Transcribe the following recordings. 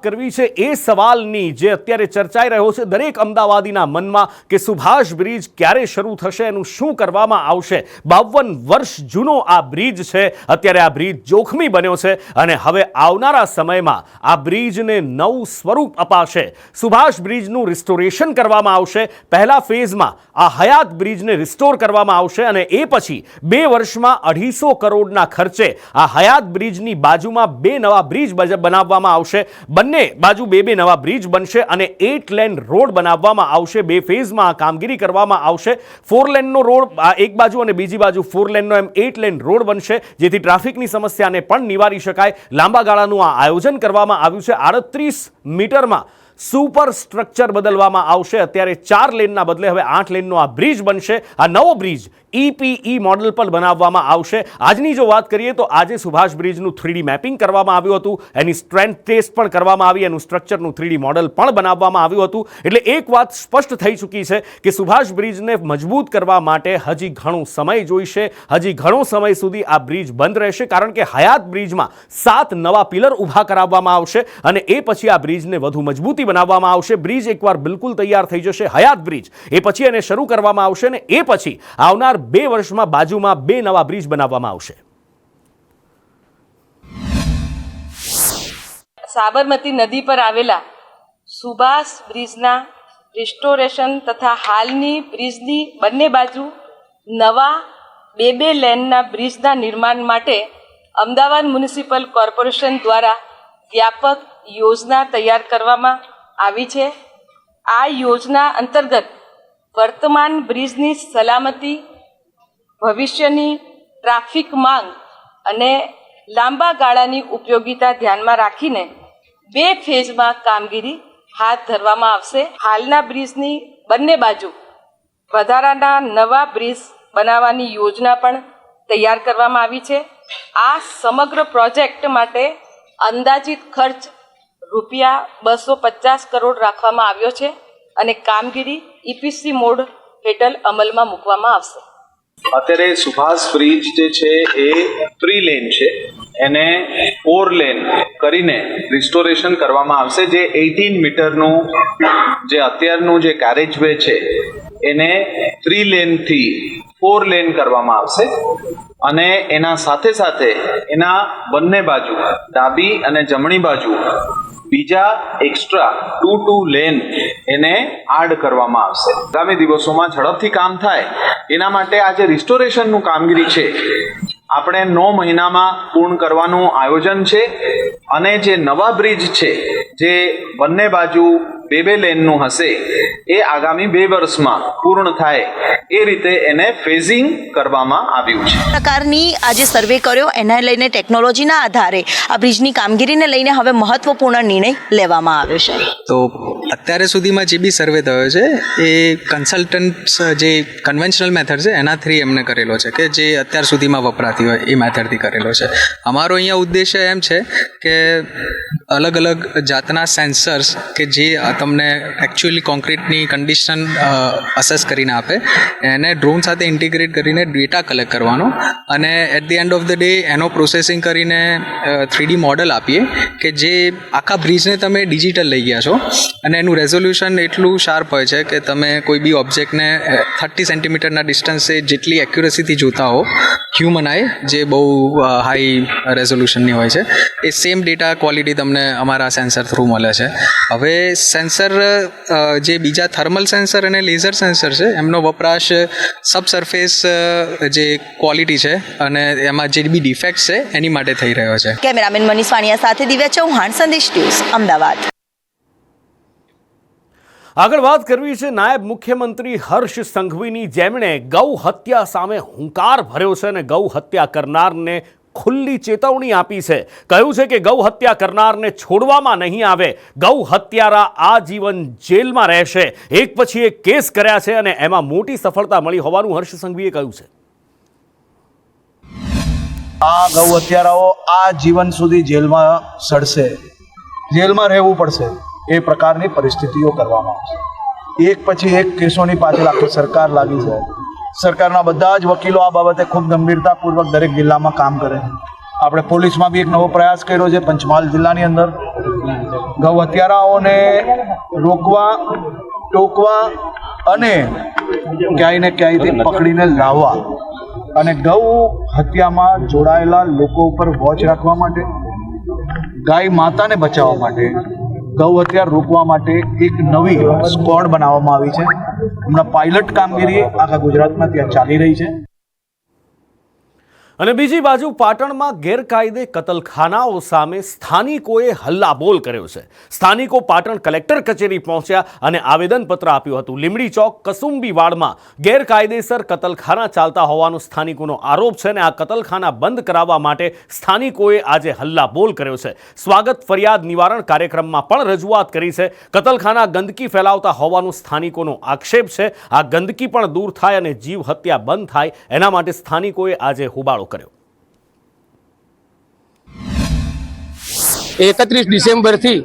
કરવી છે એ સવાલની જે અત્યારે ચર્ચાઈ રહ્યો છે દરેક અમદાવાદીના મનમાં કે સુભાષ બ્રિજ ક્યારે શરૂ થશે, એનું શું કરવામાં આવશે। 52 વર્ષ જૂનો આ બ્રિજ છે, અત્યારે આ બ્રિજ જોખમી બન્યો છે અને હવે આવનારા સમયમાં આ બ્રિજને નવું સ્વરૂપ અપાશે। સુભાષ બ્રિજનું રિસ્ટોરેશન કરવામાં આવશે। પહેલા ફેઝમાં આ હયાત બ્રિજને રિસ્ટોર કરવામાં આવશે અને એ પછી 2 વર્ષમાં 250 કરોડના ખર્ચે આ હયાત બ્રિજની બાજુમાં 2 નવા બ્રિજ બનાવવામાં આવશે। બંને બાજુ 2 નવા બ્રિજ બનશે અને 8 લેન રોડ બનાવવામાં આવશે। 2 ફેઝમાં કામગીરી કરવામાં આવશે। 4 લેનનો રોડ એક બાજુ અને બીજી બાજુ 4 લેનનો એમ 8 લેન રોડ બનશે, જેથી ટ્રાફિકની સમસ્યાને પણ નિવારી શકાય। લાંબા ગાળાનું આ આયોજન કરવામાં આવ્યું છે। 38 મીટરમાં સુપર સ્ટ્રક્ચર બદલવામાં આવશે। અત્યારે 4 લેનના બદલે હવે 8 લેનનો આ બ્રિજ બનશે। આ નવો બ્રિજ EPE મોડલ પર બનાવવામાં આવશે। આજની જો વાત કરીએ તો આજે સુભાષ બ્રિજનું 3D મેપિંગ કરવામાં આવ્યું હતું, એની સ્ટ્રેન્થ ટેસ્ટ પણ કરવામાં આવી, એનું સ્ટ્રક્ચરનું 3D મોડલ પણ બનાવવામાં આવ્યું હતું। એટલે એક વાત સ્પષ્ટ થઈ ચૂકી છે કે સુભાષ બ્રિજને મજબૂત કરવા માટે હજી ઘણો સમય જોઈશે। હજી ઘણો સમય સુધી આ બ્રિજ બંધ રહેશે, કારણ કે હયાત બ્રિજમાં 7 નવા પિલર ઊભા કરાવવામાં આવશે અને એ પછી આ બ્રિજને વધુ મજબૂતી બનાવવામાં આવશે। બ્રિજ એકવાર બિલકુલ તૈયાર થઈ જશે હયાત બ્રિજ, એ પછી એને શરૂ કરવામાં આવશે અને એ પછી આવનાર 2 વર્ષમાં બાજુમાં 2 નવા બ્રિજ બનાવવામાં આવશે। સાબરમતી નદી પર આવેલા સુભાષ બ્રિજના રિસ્ટોરેશન તથા હાલની બ્રિજની બંને બાજુ નવા 2 લેનના બ્રિજના નિર્માણ માટે અમદાવાદ મ્યુનિસિપલ કોર્પોરેશન દ્વારા વ્યાપક યોજના તૈયાર કરવામાં આવી છે। આ યોજના અંતર્ગત વર્તમાન બ્રિજની સલામતી, ભવિષ્યની ટ્રાફિક માંગ અને લાંબા ગાળાની ઉપયોગિતા ધ્યાનમાં રાખીને 2 ફેઝમાં કામગીરી હાથ ધરવામાં આવશે। હાલના બ્રિજની બંને બાજુ વધારાના નવા બ્રિજ બનાવવાની યોજના પણ તૈયાર કરવામાં આવી છે। આ સમગ્ર પ્રોજેક્ટ માટે અંદાજિત ખર્ચ ₹250 કરોડ રાખવામાં આવ્યો છે અને કામગીરી EPC મોડ હેઠળ અમલમાં મૂકવામાં આવશે। અત્યારે સુભાષ બ્રિજ જે છે એ 3 લેન છે, એને 4 લેન કરીને રિસ્ટોરેશન કરવામાં આવશે। જે 18 મીટરનું જે અત્યારનું જે કેરેજ વે છે એને 3 લેનથી 4 લેન કરવામાં આવશે અને એના સાથે સાથે એના બંને બાજુ ડાબી અને જમણી બાજુ બીજા એક્સ્ટ્રા 2 લેન એને આડ કરવામાં આવશે। આગામી દિવસોમાં ઝડપથી કામ થાય એના માટે આ જે રિસ્ટોરેશનનું કામગીરી છે આપણે 9 મહિનામાં પૂર્ણ કરવાનું આયોજન છે અને જે નવા બ્રિજ છે જે બંને બાજુ 2 લેનનું હશે એ આગામી 2 વર્ષમાં પૂર્ણ થાય એ રીતે એને ફેઝિંગ કરવામાં આવ્યું છે। પ્રકારની આજે સર્વે કર્યો, એના લઈને ટેકનોલોજીના આધારે આ બ્રિજની કામગીરીને લઈને હવે મહત્વપૂર્ણ નિર્ણય લેવામાં આવ્યો છે। તો અત્યારે સુધીમાં જે બી સર્વે થયો છે એ કન્સલ્ટન્ટ્સ જે કન્વેન્શનલ મેથડ છે એના થ્રી એમને કરેલો છે કે જે અત્યાર સુધીમાં વપરાતી હોય એ મેથડથી કરેલો છે। અમારો અહીંયા ઉદ્દેશ્ય એમ છે કે અલગ અલગ જાતના સેન્સર્સ કે જે તમને એકચ્યુઅલી કોન્ક્રીટની કન્ડિશન અસેસ કરીને આપે, એને ડ્રોન સાથે ઇન્ટિગ્રેટ કરીને ડેટા કલેક્ટ કરવાનો અને at the end of the day એનો પ્રોસેસિંગ કરીને 3D મોડલ આપીએ કે જે આખા બ્રિજને તમે ડિજિટલ લઈ ગયા છો અને એનું રેઝોલ્યુશન એટલું શાર્પ હોય છે કે તમે કોઈ બી ઓબ્જેક્ટને 30 સેન્ટીમીટરના ડિસ્ટન્સે જેટલી એક્યુરેસીથી જોતા હો હ્યુમન આઈ, જે બહુ હાઈ રેઝોલ્યુશનની હોય છે, એ સેમ ડેટા ક્વોલિટી તમને અમારા સેન્સર થ્રુ મળે છે। હવે સેન્સર જે બીજા થર્મલ સેન્સર અને લેઝર સેન્સર છે એમનો વપરાશ સબસર્ફેસ જે ક્વોલિટી છે અને એમાં જે બી ડિફેક્ટ છે એની માટે થઈ રહ્યો છે। કેમેરામેન મનીષ વાણિયા સાથે દિવ્યા ચૌહાણ, સંદેશ ન્યૂઝ, અમદાવાદ। આગળ વાત કરવી છે નાયબ મુખ્યમંત્રી હર્ષ સંઘવીની, જેમણે ગૌ હત્યા સામે હુંકાર ભર્યો છે અને ગૌ હત્યા કરનારને ખુલ્લી ચેતવણી આપી છે। કહ્યું છે કે ગૌ હત્યા કરનારને છોડવામાં નહીં આવે, ગૌ હત્યારા આજીવન જેલમાં રહેશે। એક પછી એક કેસ કર્યા છે અને એમાં મોટી સફળતા મળી હોવાનું હર્ષ સંઘવીએ કહ્યું છે। આ ગૌ હત્યારાઓ આ જીવન સુધી જેલમાં સડશે, જેલમાં રહેવું પડશે, એ પ્રકારની પરિસ્થિતિઓ કરવામાં આવશે। એક પછી એક કેસોની પાછળ આખી સરકાર લાગી છે। સરકારના બધા જ વકીલો આ બાબતે ખૂબ ગંભીરતાપૂર્વક દરેક જિલ્લામાં કામ કરે છે। આપણે પોલીસમાં બી એક નવો પ્રયાસ કર્યો છે પંચમહાલ જિલ્લાની અંદર, ગૌ હત્યારાઓને રોકવા, ટોકવા અને ક્યાંય ને ક્યાંયથી પકડીને લાવવા અને ગૌ હત્યામાં જોડાયેલા લોકો ઉપર વોચ રાખવા માટે, ગાય માતાને બચાવવા માટે, ગૌ હત્યા રોકવા માટે એક નવી સ્ક્વોડ બનાવવામાં આવી છે. હમણાં પાયલટ કામગીરી આખા ગુજરાતમાં ત્યાં ચાલી રહી છે. અને બીજી બાજુ પાટણમાં ગેરકાયદે કતલખાનાઓ સામે સ્થાનિકોએ હલ્લાબોલ કર્યો છે. સ્થાનિકો પાટણ કલેક્ટર કચેરી પહોંચ્યા અને આવેદનપત્ર આપ્યું હતું. લીમડી ચોક કસુંબીવાડમાં ગેરકાયદેસર કતલખાના ચાલતા હોવાનો સ્થાનિકોનો આરોપ છે અને આ કતલખાના બંધ કરાવવા માટે સ્થાનિકોએ આજે હલ્લાબોલ કર્યો છે. સ્વાગત ફરિયાદ નિવારણ કાર્યક્રમમાં પણ રજૂઆત કરી છે. કતલખાના ગંદકી ફેલાવતા હોવાનો સ્થાનિકોનો આક્ષેપ છે. આ ગંદકી પણ દૂર થાય અને જીવ હત્યા બંધ થાય એના માટે સ્થાનિકોએ આજે હોબાળો કર્યો. 31 ડિસેમ્બરથી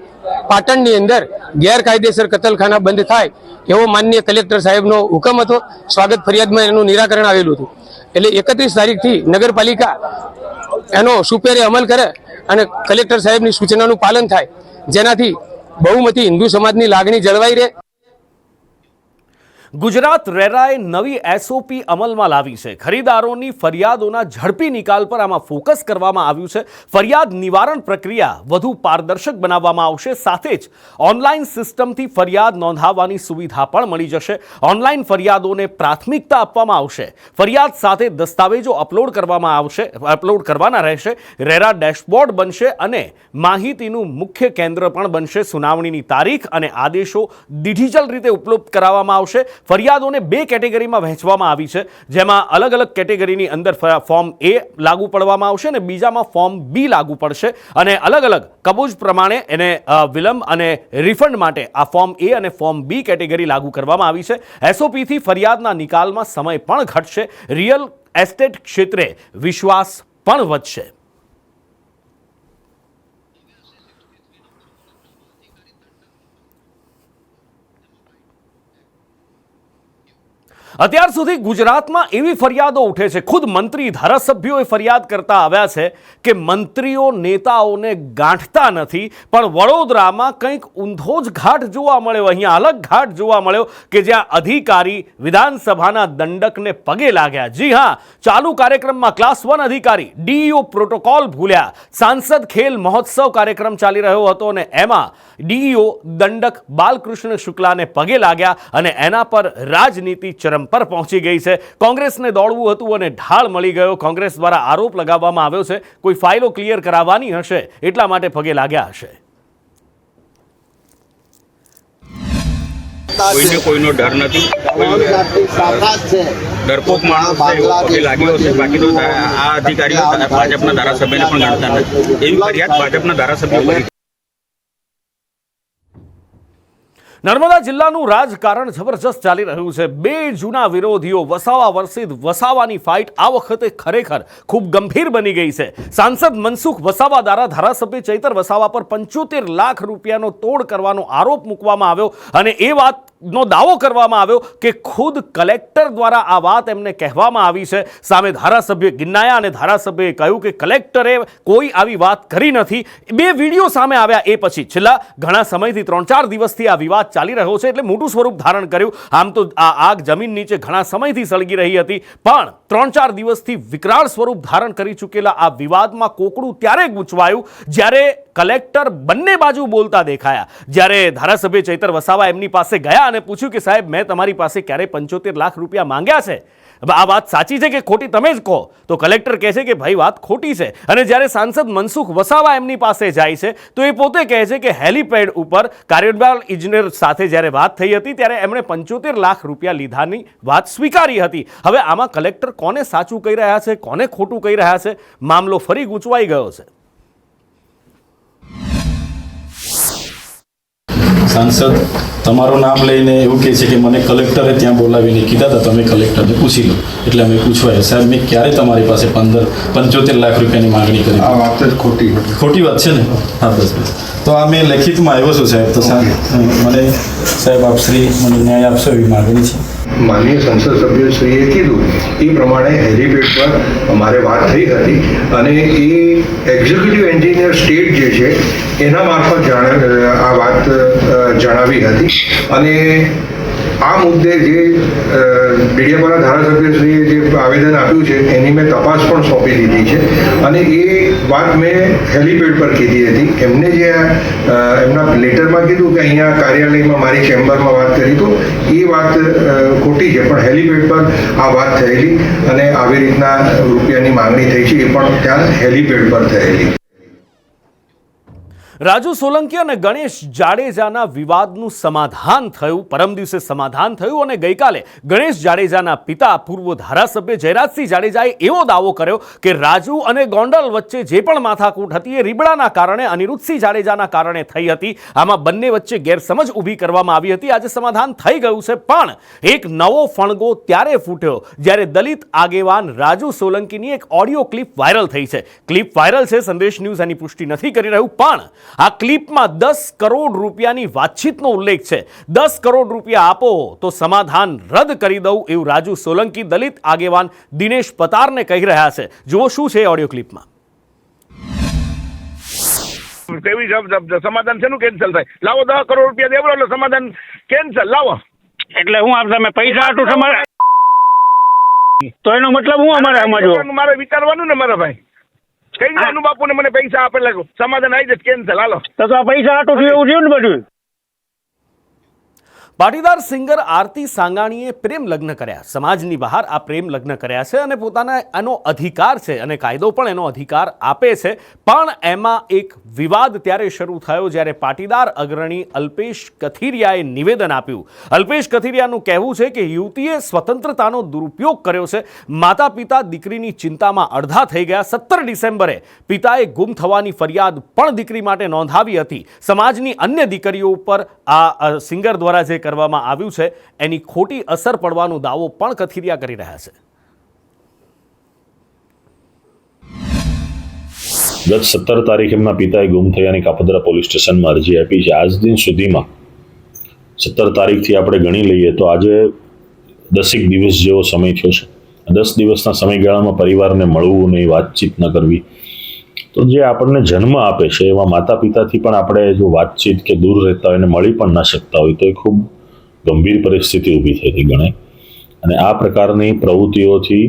પાટણની અંદર ગેરકાયદેસર કતલખાના બંધ થાય એવો માનનીય કલેક્ટર સાહેબનો હુકમ હતો. સ્વાગત ફરિયાદમાં એનું નિરાકરણ આવેલું હતું. એટલે 31 તારીખથી નગરપાલિકા એનો સુપેરે અમલ કરે અને કલેક્ટર સાહેબની સૂચનાનું પાલન થાય, જેનાથી બહુમતી હિન્દુ સમાજની લાગણી જળવાઈ રહે. ગુજરાત રેરાએ નવી એસઓપી અમલમાં લાવી છે. ખરીદારોની ફરિયાદોના ઝડપી નિકાલ પર આમાં ફોકસ કરવામાં આવ્યું છે. ફરિયાદ નિવારણ પ્રક્રિયા વધુ પારદર્શક બનાવવામાં આવશે. સાથે જ ઓનલાઈન સિસ્ટમથી ફરિયાદ નોંધાવવાની સુવિધા પણ મળી જશે. ઓનલાઈન ફરિયાદોને પ્રાથમિકતા આપવામાં આવશે. ફરિયાદ સાથે દસ્તાવેજો અપલોડ કરવાના રહેશે. રેરા ડેશબોર્ડ બનશે અને માહિતીનું મુખ્ય કેન્દ્ર પણ બનશે. સુનાવણીની તારીખ અને આદેશો ડિજિટલ રીતે ઉપલબ્ધ કરાવવામાં આવશે. ફરિયાદોને 2 કેટેગરીમાં વહેંચવામાં આવી છે, જેમાં અલગ અલગ કેટેગરીની અંદર ફોર્મ એ લાગુ પડવામાં આવશે અને બીજામાં ફોર્મ બી લાગુ પડશે અને અલગ અલગ કબૂજ પ્રમાણે એને વિલંબ અને રિફંડ માટે આ ફોર્મ એ અને ફોર્મ બી કેટેગરી લાગુ કરવામાં આવી છે. એસઓપીથી ફરિયાદના નિકાલમાં સમય પણ ઘટશે. રિયલ એસ્ટેટ ક્ષેત્રે વિશ્વાસ પણ વધશે. અત્યાર સુધી ગુજરાતમાં એવી ફરિયાદો ઉઠે છે, ખુદ મંત્રી ધારાસભ્યોએ ફરિયાદ કરતા આવ્યા છે કે મંત્રીઓ નેતાઓને ગાંઠતા નથી, પણ વડોદરામાં કંઈક ઊંધો જ ઘાટ જોવા મળ્યો. અહીંયા અલગ ઘાટ જોવા મળ્યો કે જ્યાં અધિકારી વિધાનસભાના દંડકને પગે લાગ્યા. જી હા, ચાલુ કાર્યક્રમમાં ક્લાસ 1 અધિકારી ડીઈઓ પ્રોટોકોલ ભૂલ્યા. સાંસદ ખેલ મહોત્સવ કાર્યક્રમ ચાલી રહ્યો હતો અને એમાં ડીઈઓ દંડક બાલકૃષ્ણ શુક્લાને પગે લાગ્યા અને એના પર રાજનીતિ ચરમ પર પહોંચી ગઈ છે. કોંગ્રેસને દોડવું હતું અને ઢાળ મળી ગયો. કોંગ્રેસ દ્વારા આરોપ લગાવવામાં આવ્યો છે કોઈ ફાઇલો ક્લિયર કરાવવાની હશે એટલા માટે પગે લાગ્યા હશે. કોઈને કોઈનો ડર નથી, ડરપોક માણસ છે એવો પગે લાગ્યો છે. બાકી તો આ અધિકારીઓ ભાજપના ધારાસભ્યને પણ ગણતા નથી. એવી ફરિયાદ ભાજપના ધારાસભ્યો કરી. નર્મદા જિલ્લાનું રાજકારણ જબરજસ્ત ચાલી રહ્યું છે. 2 જૂના વિરોધીઓ વસાવા વર્સિદ વસાવાની ફાઇટ આ વખતે ખરેખર ખૂબ ગંભીર બની ગઈ છે. સાંસદ મનસુખ વસાવા દ્વારા ધારાસભ્ય ચૈતર વસાવા પર 75 લાખ રૂપિયાનો તોડ કરવાનો આરોપ મૂકવામાં આવ્યો અને એ વાતનો દાવો કરવામાં આવ્યો કે ખુદ કલેક્ટર દ્વારા આ વાત એમને કહેવામાં આવી છે. સામે ધારાસભ્ય ગિન્નાયા અને ધારાસભ્યએ કહ્યું કે કલેક્ટરે કોઈ આવી વાત કરી નથી. 2 વિડીયો સામે આવ્યા એ પછી છેલ્લા ઘણા સમયથી 3-4 દિવસથી આ વિવાદ ચાલી રહ્યો છે એટલે મોટું સ્વરૂપ ધારણ કર્યું. આમ તો આ આગ જમીન નીચે ઘણા સમયથી સળગી રહી હતી, પણ 3-4 દિવસથી વિકરાળ સ્વરૂપ ધારણ કરી ચૂકેલા આ વિવાદમાં કોકડું ત્યારે ગૂંચવાયું જ્યારે કલેક્ટર બંને બાજુ બોલતા દેખાયા. જ્યારે ધારાસભ્ય ચૈતર વસાવા એમની પાસે ગયા અને પૂછ્યું કે સાહેબ, મેં તમારી પાસે ક્યારે 75 લાખ રૂપિયા માંગ્યા છે? આ વાત સાચી છે કે ખોટી તમે જ કહો. તો કલેક્ટર કહે છે કે ભાઈ વાત ખોટી છે. અને જ્યારે સાંસદ મનસુખ વસાવા એમની પાસે જાય છે તો એ પોતે કહે છે કે હેલીપેડ ઉપર કાર્યપાલક ઇજનેર સાથે જ્યારે વાત થઈ હતી ત્યારે એમણે 75 લાખ રૂપિયા લીધાની વાત સ્વીકારી હતી. હવે આમાં કલેક્ટર કોને સાચું કહી રહ્યા છે, કોને ખોટું કહી રહ્યા છે, મામલો ફરી ગૂંચવાઈ ગયો છે. સાંસદ તમારું નામ લઈને એવું કહે છે કે મને કલેક્ટરે ત્યાં બોલાવીને કીધા હતા, તમે કલેક્ટરને પૂછી લો. એટલે અમે પૂછવાય, સાહેબ મેં ક્યારે તમારી પાસે 75 લાખ રૂપિયાની માંગણી કરી? આ વાત જ ખોટી વાત છે ને? હા, બસ. તો આ મેં લેખિતમાં આવ્યો છું સાહેબ. તો મને સાહેબ આપશ્રી મને ન્યાય આપશો એવી માગણી છે. માનનીય સંસદ સભ્યશ્રીએ કીધું એ પ્રમાણે હેલીપેડ પર અમારે વાત થઈ હતી અને એ એક્ઝિક્યુટિવ એન્જિનિયર સ્ટેટ જે છે એના મારફત આ વાત જણાવી હતી અને આ મુદ્દે જે ડેડિયાપાડા ધારાસભ્યશ્રીએ જે આવેદન આપ્યું છે એની મેં તપાસ પણ સોંપી દીધી છે અને એ વાત મેં હેલીપેડ પર કીધી હતી. એમને જે એમના લેટરમાં કીધું કે અહીંયા કાર્યાલયમાં મારી ચેમ્બરમાં વાત કરી તો એ વાત ખોટી છે, પણ હેલીપેડ પર આ વાત થયેલી અને આવી રીતના રૂપિયાની માંગણી થઈ છે એ પણ ત્યાં હેલીપેડ પર થયેલી. રાજુ સોલંકી અને ગણેશ જાડેજાના વિવાદનું સમાધાન થયું. પરમ દિવસે સમાધાન થયું અને ગઈકાલે ગણેશ જાડેજાના પિતા પૂર્વ ધારાસભ્ય જયરાજસિંહ જાડેજાએ એવો દાવો કર્યો કે રાજુ અને ગોંડલ વચ્ચે જે પણ માથાકૂટ હતી એ રીબડાના કારણે અનિરુદ્ધસિંહ જાડેજાના કારણે થઈ હતી. આમાં બંને વચ્ચે ગેરસમજ ઊભી કરવામાં આવી હતી. આજે સમાધાન થઈ ગયું છે, પણ એક નવો ફણગો ત્યારે ફૂટ્યો જ્યારે દલિત આગેવાન રાજુ સોલંકીની એક ઓડિયો ક્લિપ વાયરલ થઈ છે. ક્લિપ વાયરલ છે, સંદેશ ન્યૂઝ એની પુષ્ટિ નથી કરી રહ્યું, પણ આ ક્લિપમાં 10 કરોડ રૂપિયાની વાતચીતનો ઉલ્લેખ છે. 10 કરોડ રૂપિયા આપો તો સમાધાન રદ કરી દઉં એવું રાજુ સોલંકી દલિત આગેવાન દિનેશ પતારને કહી રહ્યા છે. જુઓ શું છે ઓડિયો ક્લિપમાં. સમાધાન શેનું કેન્સલ થાય? લાવો 10 કરોડ રૂપિયા દેવડો એટલે સમાધાન કેન્સલ. લાવો એટલે હું આપ તમે પૈસા આટલું સમાધાન તો એનો મતલબ હું અમારે મારે વિચારવાનું ને મારા ભાઈ. કઈ જાનું બાપુ ને મને પૈસા આપેલા સમાધાન આવી જશે કેન્સલ. હાલો તો આ પૈસા આટું એવું થયું ને બધું. પાટીદાર સિંગર આરતી સાંગાણીએ પ્રેમ લગ્ન કર્યા. સમાજની બહાર આ પ્રેમ લગ્ન કર્યા છે અને પોતાના એનો અધિકાર છે અને કાયદો પણ એનો અધિકાર આપે છે. પણ એમાં એક વિવાદ ત્યારે શરૂ થયો જ્યારે પાટીદાર અગ્રણી અલ્પેશ કથિરિયાએ નિવેદન આપ્યું. અલ્પેશ કથિરિયાનું કહેવું છે કે યુવતીએ સ્વતંત્રતાનો દુરુપયોગ કર્યો છે. માતા પિતા દીકરીની ચિંતામાં અડધા થઈ ગયા. 17 ડિસેમ્બરે પિતાએ ગુમ થવાની ફરિયાદ પણ દીકરી માટે નોંધાવી હતી. સમાજની અન્ય દીકરીઓ ઉપર આ સિંગર દ્વારા જે કરવામાં આવ્યું છે એની ખોટી અસર પડવાનો દાવો પણ કથિરિયા કરી રહ્યા છે. ગત 17 તારીખે એમના પિતાએ ગુમ થયાની કાપોદ્રા પોલીસ સ્ટેશનમાં અરજી આપી છે. આજ દિન સુધીમાં 17 તારીખથી આપણે ગણી લઈએ તો આજે 10 દિવસ જેવો સમય થયો છે. 10 દિવસના સમયગાળામાં પરિવારને મળવું નહીં, વાતચીત ન કરવી, તો જે આપણને જન્મ આપે છે એવા માતા પિતાથી પણ આપણે જો વાતચીત કે દૂર રહેતા હોય અને મળી પણ ના શકતા હોય તો એ ખૂબ ગંભીર પરિસ્થિતિ ઊભી થઈ હતી ગણાય. અને આ પ્રકારની પ્રવૃત્તિઓથી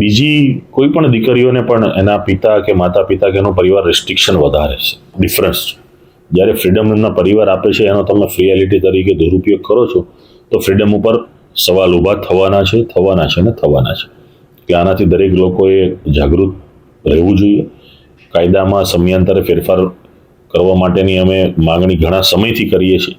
બીજી કોઈ પણ દીકરીઓને પણ એના પિતા કે માતા પિતા કે એનો પરિવાર રેસ્ટ્રિક્શન વધારે છે, ડિફરન્સ છે. જ્યારે ફ્રીડમ એમના પરિવાર આપે છે એનો તમે ફ્રીયાલિટી તરીકે દુરુપયોગ કરો છો તો ફ્રીડમ ઉપર સવાલ ઊભા થવાના છે ને થવાના છે. કે આનાથી દરેક લોકોએ જાગૃત રહેવું જોઈએ. કાયદામાં સમયાંતરે ફેરફાર કરવા માટેની અમે માગણી ઘણા સમયથી કરીએ છીએ.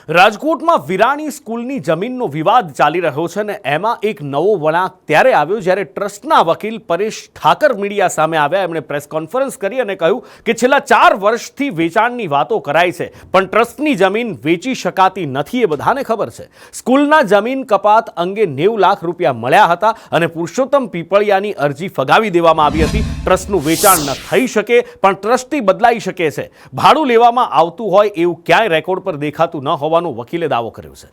રાજકોટમાં વિરાણી સ્કૂલની જમીનનો વિવાદ ચાલી રહ્યો છે અને એમાં એક નવો વળાંક ત્યારે આવ્યો જ્યારે ટ્રસ્ટના વકીલ પરેશ ઠાકર મીડિયા સામે આવ્યા. એમણે પ્રેસ કોન્ફરન્સ કરી અને કહ્યું કે છેલ્લા 4 વર્ષથી વેચાણની વાતો કરાય છે પણ ટ્રસ્ટની જમીન વેચી શકાતી નથી એ બધાને ખબર છે. સ્કૂલના જમીન કપાત અંગે 90 લાખ રૂપિયા મળ્યા હતા અને પુરુષોત્તમ પીપળિયાની અરજી ફગાવી દેવામાં આવી હતી. ટ્રસ્ટનું વેચાણ ન થઈ શકે પણ ટ્રસ્ટી બદલાઈ શકે છે. ભાડું લેવામાં આવતું હોય એવું ક્યાંય રેકોર્ડ પર દેખાતું ન હોવાનું વકીલે દાવો કર્યો છે.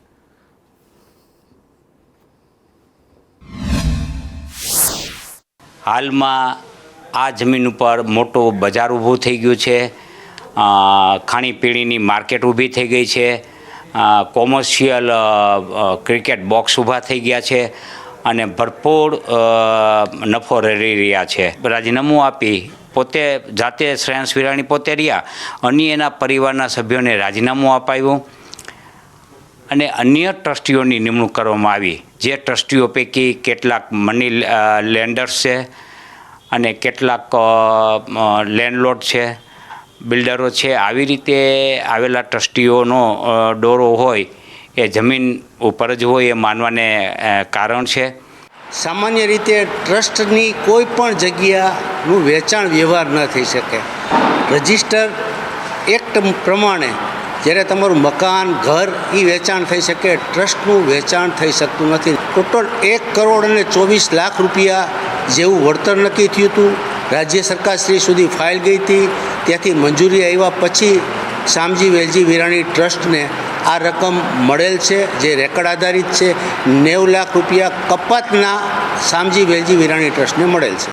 હાલમાં આ જમીન ઉપર મોટો બજાર ઊભું થઈ ગયું છે. ખાણીપીણીની માર્કેટ ઊભી થઈ ગઈ છે. કોમર્શિયલ ક્રિકેટ બોક્સ ઊભા થઈ ગયા છે અને ભરપૂર નફો રહી રહ્યા છે. રાજીનામું આપી પોતે જાતે શ્રેયાંશ વિરાણી પોતે રહ્યા, અન્ય એના પરિવારના સભ્યોને રાજીનામું અપાયું અને અન્ય ટ્રસ્ટીઓની નિમણૂક કરવામાં આવી. જે ટ્રસ્ટીઓ પૈકી કેટલાક મની લેન્ડર્સ છે અને કેટલાક લેન્ડલોર્ડ છે, બિલ્ડરો છે. આવી રીતે આવેલા ટ્રસ્ટીઓનો ડોરો હોય એ જમીન ઉપર જ હોય એ માનવાને કારણ છે. સામાન્ય રીતે ટ્રસ્ટની કોઈ પણ જગ્યાનું વેચાણ વ્યવહાર ન થઈ શકે. રજિસ્ટર એક્ટ પ્રમાણે જ્યારે તમારું મકાન, ઘર એ વેચાણ થઈ શકે, ટ્રસ્ટનું વેચાણ થઈ શકતું નથી. ટોટલ 1 કરોડ અને 24 લાખ રૂપિયા જેવું વળતર નક્કી થયું હતું. રાજ્ય સરકારશ્રી સુધી ફાઇલ ગઈ હતી, ત્યાંથી મંજૂરી આવ્યા પછી શામજી વેલજી વિરાણી ટ્રસ્ટને આ રકમ મળેલ છે, જે રેકર્ડ આધારિત છે. 90 લાખ રૂપિયા કપાતના શામજી વેલજી વિરાણી ટ્રસ્ટને મળેલ છે.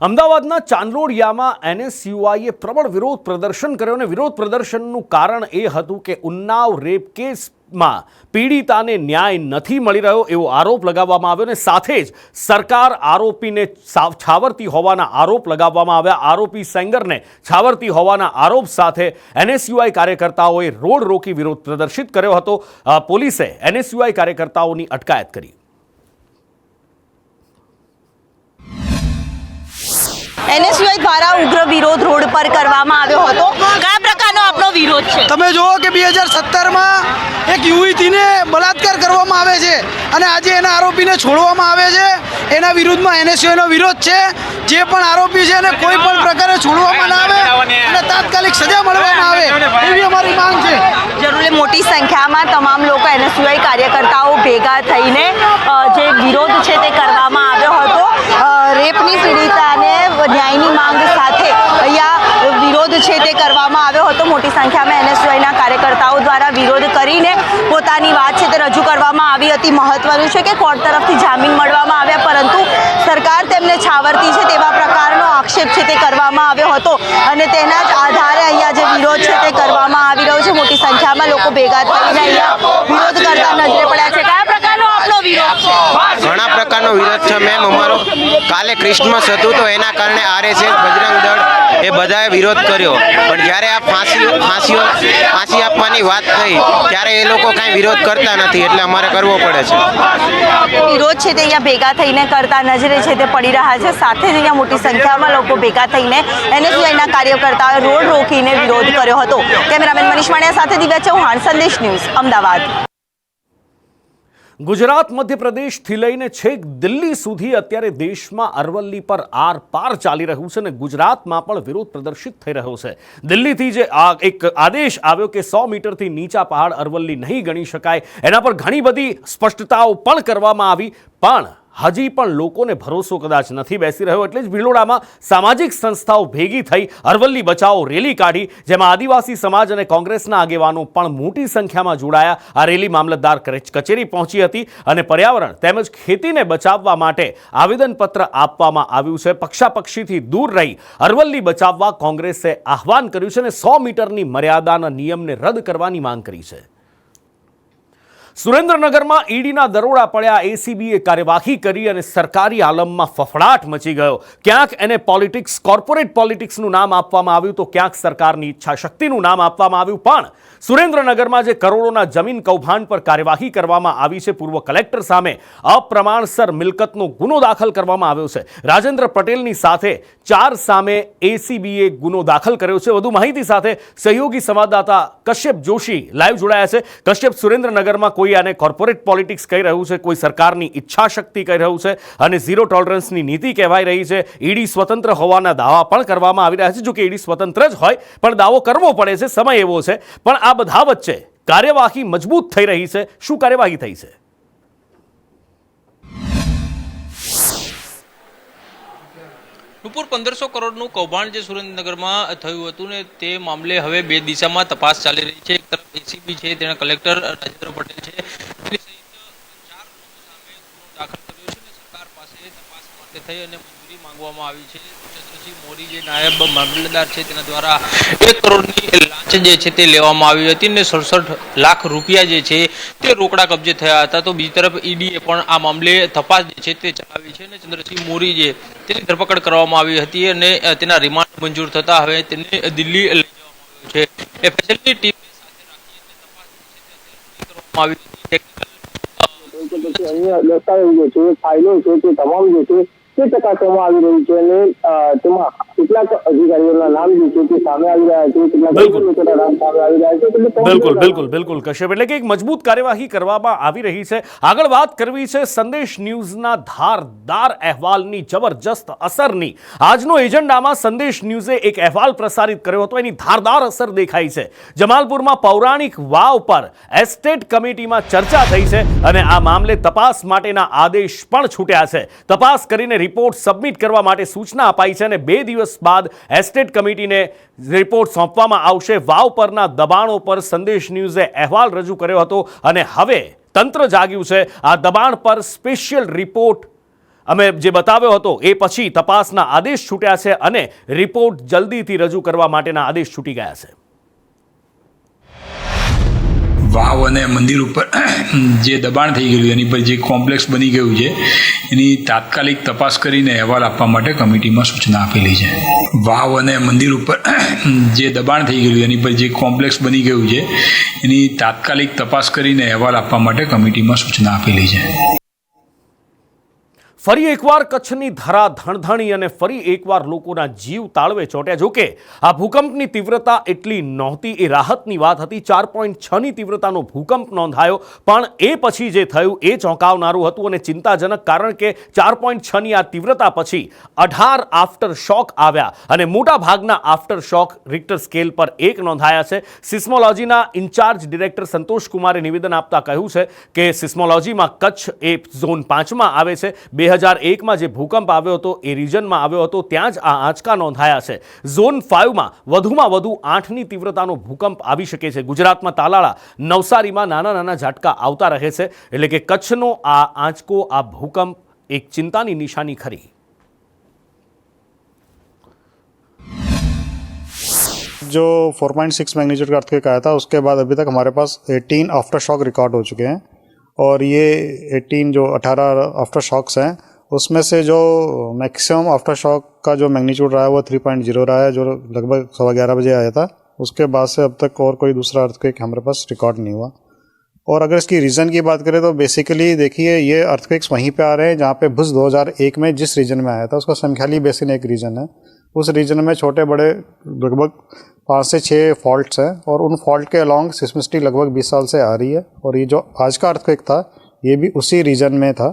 અમદાવાદના ચાંદલોડિયામાં એનએસયુઆઈએ પ્રબળ વિરોધ પ્રદર્શન કર્યો અને વિરોધ પ્રદર્શનનું કારણ એ હતું કે ઉન્નાવ રેપ કેસમાં પીડિતાને ન્યાય નથી મળી રહ્યો એવો આરોપ લગાવવામાં આવ્યો અને સાથે જ સરકાર આરોપીને છાવરતી હોવાના આરોપ લગાવવામાં આવ્યા. આરોપી સેંગરને છાવરતી હોવાના આરોપ સાથે એનએસયુઆઈ કાર્યકર્તાઓએ રોડ રોકી વિરોધ પ્રદર્શિત કર્યો હતો. પોલીસે એનએસયુઆઈ કાર્યકર્તાઓની અટકાયત કરી. એનએસયુઆઈ દ્વારા ઉગ્ર વિરોધ રોડ પર કરવામાં આવ્યો હતો. કયા પ્રકારનો આપણો વિરોધ છે? તમે જુઓ કે 2017માં એક યુવતીને બળાત્કાર કરવામાં આવે છે અને આજે એના આરોપીને છોડવામાં આવે છે. એના વિરુદ્ધમાં એનએસયુઆઈનો વિરોધ છે. જે પણ આરોપી છે એને કોઈ પણ પ્રકારે છોડવામાં ના આવે અને તાત્કાલિક સજા મળવામાં આવે એવી અમારી માંગ છે. જરૂર મોટી સંખ્યામાં તમામ લોકો એનએસયુઆઈ કાર્યકર્તાઓ ભેગા થઈને જે વિરોધ છે તે કરવામાં આવ્યો હતો. રેપની પીડિતાને ન્યાયની માંગ સાથે અહીંયા વિરોધ છે તે કરવામાં આવ્યો હતો. મોટી સંખ્યામાં એનએસયુઆઈના કાર્યકર્તાઓ દ્વારા વિરોધ કરીને પોતાની વાત છે તે રજૂ કરવામાં આવી હતી. મહત્વનું છે કે કોર્ટ તરફથી જામીન મળવામાં આવ્યા, પરંતુ સરકાર તેમને છાવરતી છે તેવા પ્રકારનો આક્ષેપ છે તે કરવામાં આવ્યો હતો અને તેના જ આધારે અહીંયા જે વિરોધ છે તે કરવામાં આવી રહ્યો છે. મોટી સંખ્યામાં લોકો ભેગા થઈને અહીંયા વિરોધ કરતા નજરે પડ્યા છે. કયા પ્રકારનો આપણો વિરોધ છે? ઘણા પ્રકારનો વિરોધ છે મેમ. અમારો કાલે ક્રિસમસ હતું તો એના કારણે આરએસએસ, બજરંગ દળ એ બધાએ વિરોધ કર્યો, પણ જ્યારે આ ફાંસી આપવાની વાત થઈ ત્યારે એ લોકો કાંઈ વિરોધ કરતા નથી, એટલે અમારે કરવો પડે છે. વિરોધ છે તે અહીંયા ભેગા થઈને કરતા નજરે છે તે પડી રહ્યા છે. સાથે જ અહીંયા મોટી સંખ્યામાં લોકો ભેગા થઈને એનએસયુઆઈના કાર્યકર્તાઓએ રોડ રોકીને વિરોધ કર્યો હતો. કેમેરામેન મનીષ માણિયા સાથે દિવ્યા ચૌહાણ, સંદેશ ન્યૂઝ, અમદાવાદ. ગુજરાત, મધ્યપ્રદેશથી લઈને છેક દિલ્હી સુધી અત્યારે દેશમાં અરવલ્લી પર આર પાર ચાલી રહ્યું છે અને ગુજરાતમાં પણ વિરોધ પ્રદર્શિત થઈ રહ્યો છે. દિલ્હીથી જે એક આદેશ આવ્યો કે 100 મીટરથી નીચા પહાડ અરવલ્લી નહીં ગણી શકાય, એના પર ઘણી બધી સ્પષ્ટતાઓ પણ કરવામાં આવી, પણ હજી પણ લોકોને ભરોસો કદાચ નથી બેસી રહ્યો. એટલે જ ભિલોડામાં સામાજિક સંસ્થાઓ ભેગી થઈ અરવલ્લી બચાવો રેલી કાઢી, જેમાં આદિવાસી સમાજ અને કોંગ્રેસના આગેવાનો પણ મોટી સંખ્યામાં જોડાયા. આ રેલી મામલતદાર કચેરી પહોંચી હતી અને પર્યાવરણ તેમજ ખેતીને બચાવવા માટે આવેદનપત્ર આપવામાં આવ્યું છે. પક્ષાપક્ષીથી દૂર રહી અરવલ્લી બચાવવા કોંગ્રેસે આહવાન કર્યું છે અને 100 મીટરની મર્યાદાના નિયમને રદ કરવાની માંગ કરી છે. સુરેન્દ્રનગરમાં ઈડીના દરોડા પડ્યા. એસીબીએ કાર્યવાહી કરી અને સરકારી આલમમાં ફફડાટ મચી ગયો. ક્યાંક એને પોલિટિક્સ, કોર્પોરેટ પોલિટિક્સનું નામ આપવામાં આવ્યું તો ક્યાંક સરકારની ઈચ્છાશક્તિનું નામ આપવામાં આવ્યું. પણ સુરેન્દ્રનગરમાં જે કરોડોના જમીન કૌભાંડ પર કાર્યવાહી કરવામાં આવી છે, પૂર્વ કલેક્ટર સામે અપ્રમાણસર મિલકતનો ગુનો દાખલ કરવામાં આવ્યો છે. રાજેન્દ્ર પટેલની સાથે 4 સામે એસીબીએ ગુનો દાખલ કર્યો છે. વધુ માહિતી સાથે સહયોગી સંવાદદાતા કશ્યપ જોશી લાઈવ જોડાયા છે. કશ્યપ, સુરેન્દ્રનગરમાં કોઈ આને કોર્પોરેટ પોલિટિક્સ કહી રહ્યું છે, કોઈ સરકારની ઈચ્છા શક્તિ કહી રહ્યું છે અને ઝીરો ટોલરન્સની નીતિ કહેવાઈ રહી છે. ઈડી સ્વતંત્ર હોવાના દાવા પણ કરવામાં આવી રહ્યા છે. જો કે ઈડી સ્વતંત્ર જ હોય પણ દાવો કરવો પડે છે, સમય એવો છે. પણ આ બધા વચ્ચે કાર્યવાહી મજબૂત થઈ રહી છે. શું કાર્યવાહી થઈ છે? નુપુર 1500 કરોડનું કૌભાંડ જે સુરેન્દ્રનગરમાં થયું હતું ને તે મામલે હવે 2 દિશામાં તપાસ ચાલી રહી છે. એક તરફ એસીબી છે, તેના કલેક્ટર રાજેન્દ્ર પટેલ છે, તેની સહિત 4 લોકો સામે ગુનો દાખલ કર્યો છે અને સરકાર પાસે તપાસ માટે થઈ અને મંજૂરી માંગવામાં આવી છે. ચંદ્રસિંહ મોરી જે નાયબ મામલતદાર છે તેના દ્વારા 1 કરોડની લાંચ જે છે તે લેવામાં આવી હતી અને 67 લાખ રૂપિયા જે છે તે રોકડા કબજે થયા હતા. તો બીજી તરફ ઈડીએ પણ આ મામલે તપાસ જે છે તે ચલાવી છે અને ચંદ્રસિંહ મોરી જે તેની ધરપકડ કરવામાં આવી હતી અને તેના રિમાન્ડ મંજૂર થતા હવે તેને દિલ્હી લઈ જવામાં આવ્યો છે. એ ફેસિલિટી ટીમને સાથે રાખી કરવામાં આવી હતી. અહીંયા દસ્તાવેજો છે, ફાઇલો છે, તે તમામ જે છે તે ચકાસવામાં આવી રહી છે અને તેમાં કેટલાક અધિકારીઓના નામ જે છે તે સામે આવી રહ્યા છે, કેટલાક લોકોના નામ સામે આવી રહ્યા છે. બિલકુલ કશ્યપ, એટલે કે એક મજબૂત કાર્યવાહી કરવામાં આવી રહી છે. આગળ વાત કરવી છે સંદેશ ન્યૂઝના ધારદાર અહેવાલની, જબરજસ્ત અસરની. આજનો એજન્ડામાં સંદેશ ન્યૂઝે એક અહેવાલ પ્રસારિત કર્યો હતો, એની ધારદાર અસર દેખાઈ છે. જમાલપુરમાં પૌરાણિક વાવ પર એસ્ટેટ કમિટીમાં ચર્ચા થઈ છે અને આ મામલે તપાસ માટેના આદેશ પણ છૂટ્યા છે. તપાસ કરીને રિપોર્ટ સબમિટ કરવા માટે સૂચના અપાઈ છે અને 2 દિવસ બાદ એસ્ટેટ કમિટીને રિપોર્ટ સોંપવામાં આવશે. વાવ પરના દબાણો પર સંદેશ ન્યૂઝે અહેવાલ રજૂ કર્યો હતો અને હવે તંત્ર જાગ્યું છે. આ દબાણ પર સ્પેશિયલ રિપોર્ટ અમે જે બતાવ્યો હતો એ પછી તપાસના આદેશ છૂટ્યા છે અને રિપોર્ટ જલ્દીથી રજૂ કરવા માટેના આદેશ છૂટી ગયા છે. વાવ અને મંદિર ઉપર જે દબાણ થઈ ગયેલું એની પર જે કોમ્પ્લેક્સ બની ગયું છે એની તાત્કાલિક તપાસ કરીને અહેવાલ આપવા માટે કમિટીમાં સૂચના આપેલી છે. વાવ અને મંદિર ઉપર જે દબાણ થઈ ગયેલું એની પર જે કોમ્પ્લેક્સ બની ગયું છે એની તાત્કાલિક તપાસ કરીને અહેવાલ આપવા માટે કમિટીમાં સૂચના આપેલી છે. ફરી એકવાર કચ્છની ધરા ધણધણી અને ફરી એકવાર લોકોના જીવ તાળવે ચોંટ્યા. જોકે આ ભૂકંપની તીવ્રતા એટલી નહોતી, એ રાહતની વાત હતી. 4.6ની તીવ્રતાનો ભૂકંપ નોંધાયો, પણ એ પછી જે થયું એ ચોંકાવનારું હતું અને ચિંતાજનક, કારણ કે 4.6ની આ તીવ્રતા પછી 18 આફ્ટર શોક આવ્યા અને મોટા ભાગના આફ્ટર શોક રિક્ટર સ્કેલ પર 1 નોંધાયા છે. સિસ્મોલોજીના ઇન્ચાર્જ ડિરેક્ટર સંતોષ કુમારે નિવેદન આપતા કહ્યું છે કે સિસ્મોલોજીમાં કચ્છ એ ઝોન 5માં આવે છે. 2001માં જે ભૂકંપ આવ્યો હતો એ રિજનમાં આવ્યો હતો, ત્યાં જ આ આંચકા નોંધાયા છે. ઝોન 5માં વધુ 8ની તીવ્રતાનો ભૂકંપ આવી શકે છે. ગુજરાતમાં તાલાળા, નવસારીમાં નાના નાના ઝાટકા આવતા રહે છે. એટલે કે કચ્છનો આ આંચકો, આ ભૂકંપ એક ચિંતાની નિશાની ખરી. जो 4.6 मैग्नीट्यूड का अर्थक्वेक आया था उसके बाद अभी तक हमारे पास 18 आफ्टर शॉक रिकॉर्ड हो चुके हैं और ये 18 आफ्टर शॉक्स हैं, उसमें से जो मैक्सिमम आफ्टर शॉक का जो मैग्नीट्यूड रहा है वो 3.0 रहा है, जो लगभग 11:15 बजे आया था. उसके बाद से अब तक और कोई दूसरा अर्थक्वेक हमारे पास रिकॉर्ड नहीं हुआ. और अगर इसकी रीज़न की बात करें तो बेसिकली देखिए ये अर्थक्वेक्स वहीं पे आ रहे हैं जहाँ पे भुज 2001 में जिस रीजन में आया था उसका समख्याली बेसिन एक रीजन है. उस रीजन में छोटे बड़े लगभग 5 से 6 फॉल्ट्स हैं और उन फॉल्ट के अलॉन्ग सिस्मिसिटी लगभग 20 साल से आ रही है. और ये जो आज का अर्थक्वेक था ये भी उसी रीजन में था.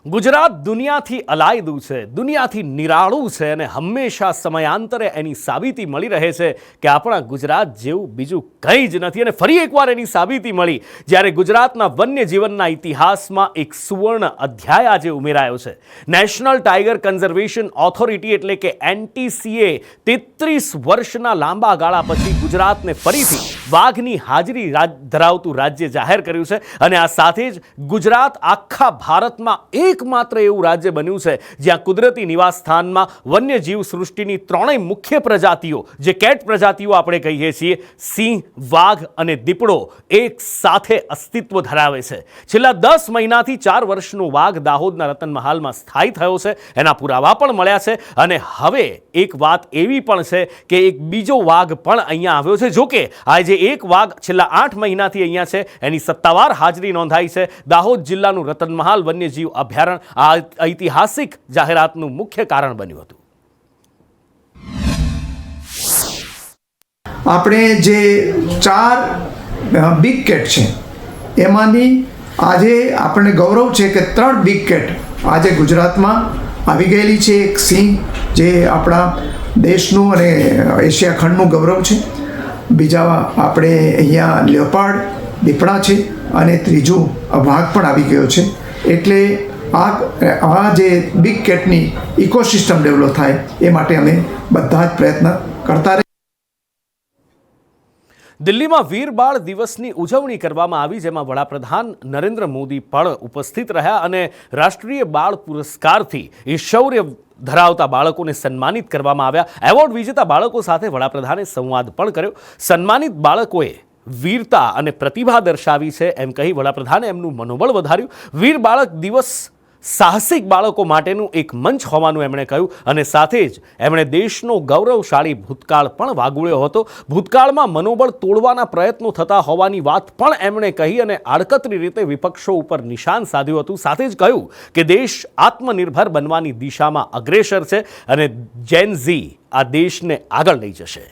ગુજરાત દુનિયાથી અલાયદું છે, દુનિયાથી નિરાળું છે અને હંમેશા સમયાંતરે એની સાબિતી મળી રહે છે કે આપણા ગુજરાત જેવું બીજું કંઈ જ નથી. અને ફરી એકવાર એની સાબિતી મળી જ્યારે ગુજરાતના વન્યજીવનના ઇતિહાસમાં એક સુવર્ણ અધ્યાય આજે ઉમેરાયો છે. નેશનલ ટાઈગર કન્ઝર્વેશન ઓથોરિટી એટલે કે NTCA 33 વર્ષના લાંબા ગાળા પછી ગુજરાતને ફરીથી વાઘની હાજરી ધરાવતું રાજ્ય જાહેર કર્યું છે. અને આ સાથે જ ગુજરાત આખા ભારતમાં એકમાત્ર એવું રાજ્ય બન્યું છે જ્યાં કુદરતી નિવાસ સ્થાનમાં વન્યજીવ સૃષ્ટિની 3 મુખ્ય પ્રજાતિઓ, જે કેટ પ્રજાતિઓ આપણે કહીએ છીએ, સિંહ, વાઘ અને દીપડો, એક સાથે અસ્તિત્વ ધરાવે છે. છેલ્લા 10 મહિનાથી 4 વર્ષનો વાઘ દાહોદના રતનમહાલમાં સ્થાયી થયો છે, એના પુરાવા પણ મળ્યા છે. અને હવે એક વાત એવી પણ છે કે એક બીજો વાઘ પણ અહીંયા આવ્યો છે. જોકે આજે એક વાઘ છેલ્લા 8 મહિનાથી અહીંયા છે, એની સત્તાવાર હાજરી નોંધાઈ છે. દાહોદ જિલ્લાનું રતનમહાલ વન્યજીવ અભયારણ્ય આ ઐતિહાસિક જાહેરાતનું મુખ્ય કારણ બન્યું હતું. આપણે જે 4 બિગ કેટ છે એમાંની આજે આપણને ગૌરવ છે કે 3 બિગ કેટ આજે ગુજરાતમાં આવી ગયેલી છે. એક સિંહ જે આપણા દેશનું અને એશિયા ખંડનું ગૌરવ છે, બીજા આપણે અહીંયા લેપાર્ડ, દીપડા છે અને ત્રીજું વાઘ પણ આવી ગયો છે. એટલે આ જે બિગ કેટની ઇકોસિસ્ટમ ડેવલપ થાય એ માટે અમે બધા જ પ્રયત્ન કરતા રહીએ. દિલ્હીમાં વીર બાળ દિવસની ઉજવણી કરવામાં આવી, જેમાં વડાપ્રધાન નરેન્દ્ર મોદી પણ ઉપસ્થિત રહ્યા અને રાષ્ટ્રીય બાળ પુરસ્કારથી એ શૌર્ય ધરાવતા બાળકોને સન્માનિત કરવામાં આવ્યા. એવોર્ડ વિજેતા બાળકો સાથે વડાપ્રધાને સંવાદ પણ કર્યો. સન્માનિત બાળકોએ વીરતા અને પ્રતિભા દર્શાવી છે એમ કહી વડાપ્રધાને એમનું મનોબળ વધાર્યું. વીર બાળક દિવસ સાહસિક બાળકો માટેનું એક મંચ હોવાનું એમણે કહ્યું અને સાથે જ એમણે દેશનો ગૌરવશાળી ભૂતકાળ પણ વાગોળ્યો હતો. ભૂતકાળમાં મનોબળ તોડવાના પ્રયત્નો થતા હોવાની વાત પણ એમણે કહી અને આડકતરી રીતે વિપક્ષો ઉપર નિશાન સાધ્યું હતું. સાથે જ કહ્યું કે દેશ આત્મનિર્ભર બનવાની દિશામાં અગ્રેસર છે અને જેન ઝી આ દેશને આગળ લઈ જશે.